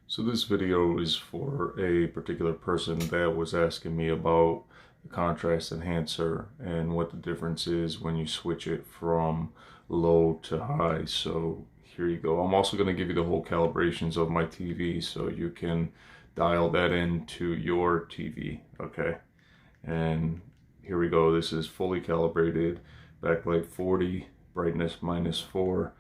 So this video is for a particular person that was asking me about the contrast enhancer and what the difference is when you switch it from low to high. So here you go. I'm also going to give you the whole calibrations of my TV so you can dial that into your TV, okay? And here we go. This is fully calibrated. Backlight 40, brightness -4,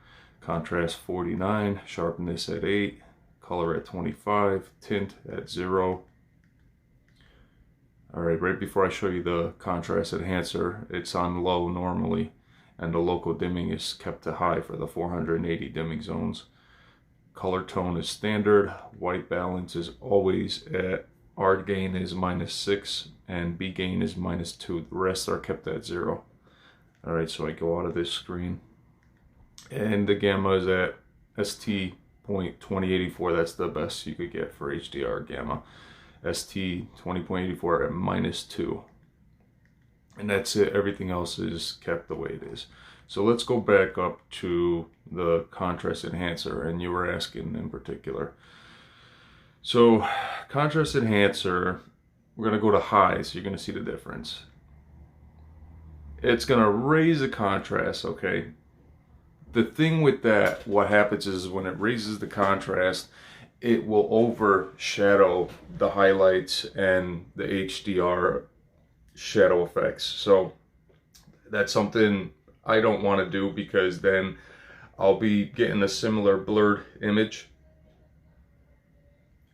contrast 49, sharpness at 8, color at 25, tint at 0. Alright, right before I show you the contrast enhancer, it's on low normally, and the local dimming is kept to high for the 480 dimming zones. Color tone is standard, white balance is always at, R gain is -6, and B gain is -2. The rest are kept at 0. Alright, so I go out of this screen, and the gamma is at ST.2084. That's the best you could get for HDR gamma. ST 20.84 at -2. And that's it. Everything else is kept the way it is. So let's go back up to the contrast enhancer, and you were asking in particular. So contrast enhancer, we're going to go to high, so you're going to see the difference. It's going to raise the contrast, okay? The thing with that, what happens is when it raises the contrast, it will overshadow the highlights and the HDR shadow effects. So that's something I don't want to do, because then I'll be getting a similar blurred image.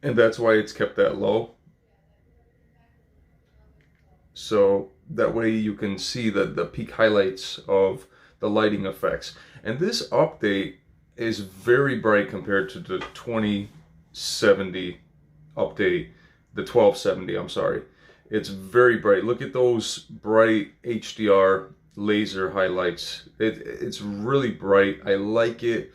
And that's why it's kept that low. So that way you can see the peak highlights of the lighting effects. And this update is very bright compared to the 2070 update, the 1270, I'm sorry. It's very bright. Look at those bright HDR laser highlights. It's really bright. I like it.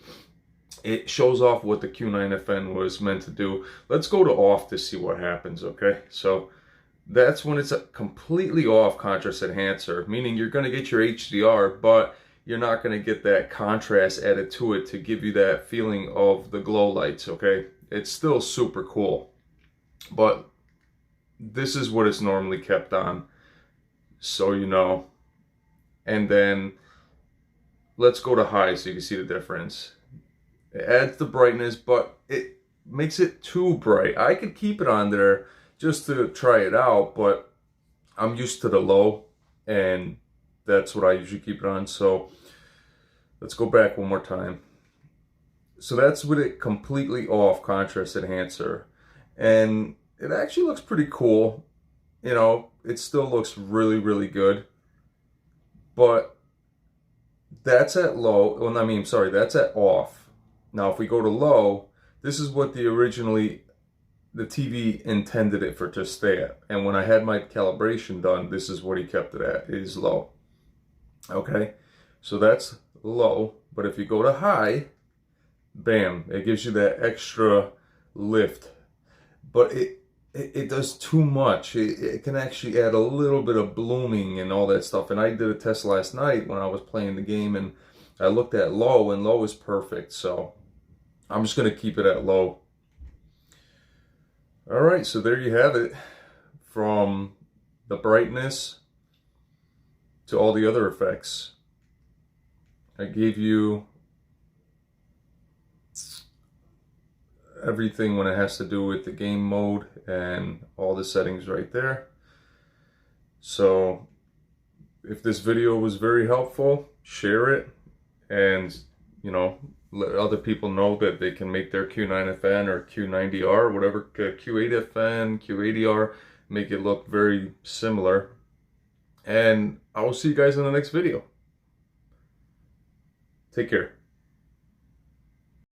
It shows off what the Q9FN was meant to do. Let's go to off to see what happens, okay? So that's when it's a completely off contrast enhancer, meaning you're going to get your HDR, but you're not going to get that contrast added to it to give you that feeling of the glow lights, okay? It's still super cool, but this is what it's normally kept on, so you know. And then let's go to high so you can see the difference. It adds the brightness, but it makes it too bright. I could keep it on there just to try it out, but I'm used to the low, and that's what I usually keep it on. So let's go back one more time. So that's with it completely off contrast enhancer, and it actually looks pretty cool. You know, it still looks really, really good, but that's at low. Well, I mean, sorry, that's at off. Now, if we go to low, this is what the TV intended it for to stay at. And when I had my calibration done, this is what he kept it at, is low. Okay, so that's low. But if you go to high, bam, it gives you that extra lift. But it does too much. It can actually add a little bit of blooming and all that stuff. And I did a test last night when I was playing the game, and I looked at low, and low is perfect. So I'm just going to keep it at low. All right, so there you have it. From the brightness to all the other effects, I gave you everything when it has to do with the game mode and all the settings right there. So if this video was very helpful, share it, and you know, let other people know that they can make their Q9FN or Q90R or whatever, Q8FN, Q80R, make it look very similar. And I will see you guys in the next video. Take care.